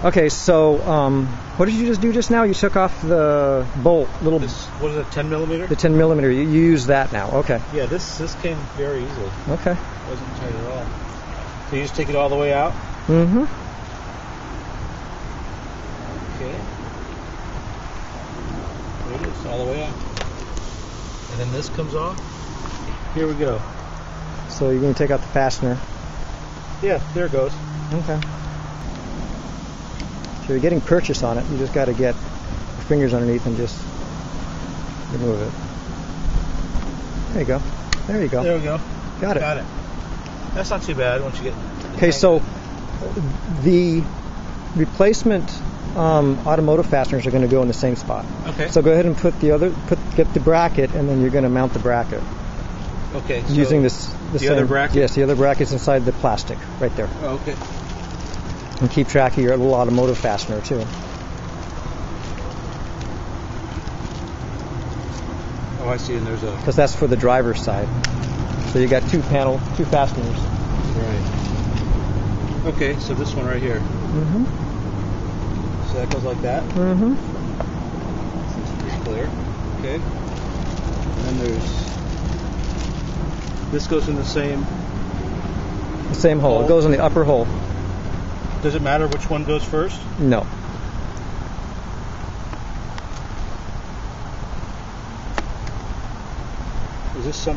Okay, so what did you just do just now? You took off the bolt, little. This, what is it, 10 millimeter? The 10 millimeter. You use that now. Okay. Yeah, this came very easily. Okay. It wasn't tight at all. So you just take it all the way out? Mm-hmm. Okay. There it is, all the way out. And then this comes off. Here we go. So you're going to take out the fastener. Yeah, there it goes. Okay. So you're getting purchase on it. You just got to get your fingers underneath and just remove it. There you go. There you go. There we go. Got it. Got it. That's not too bad once you get. Okay, so the replacement automotive fasteners are going to go in the same spot. Okay. So go ahead and get the bracket, and then you're going to mount the bracket. Okay. So using the same, other bracket? Yes, the other bracket's inside the plastic, right there. Oh, okay. And keep track of your little automotive fastener too. Oh, I see. And there's a. Because that's for the driver's side. So you got two fasteners. Right. Okay, so this one right here. Mm-hmm. So that goes like that. Mm-hmm. Seems pretty clear. Okay. And then there's. This goes in the same hole. It goes in the upper hole. Does it matter which one goes first? No. Is this some?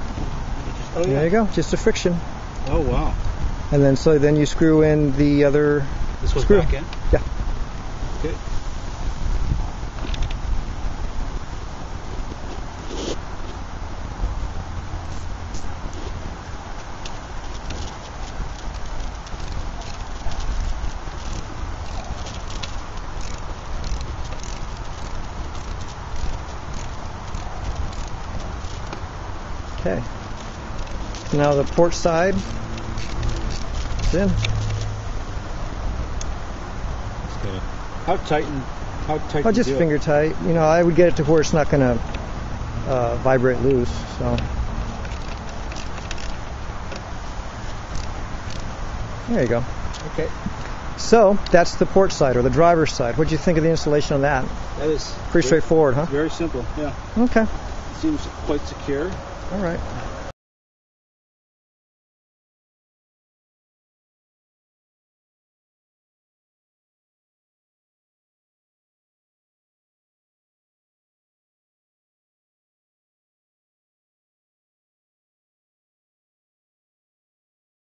Oh, yeah. There you go. Just a friction. Oh, wow. And then you screw in the other This goes screw. back in? Yeah. Okay. Okay. So now the port side is in. How tight? Oh, just finger tight. You know, I would get it to where it's not going to vibrate loose. So there you go. Okay. So that's the port side or the driver's side. What do you think of the installation on that? That is pretty straightforward, huh? Very simple. Yeah. Okay. Seems quite secure. All right.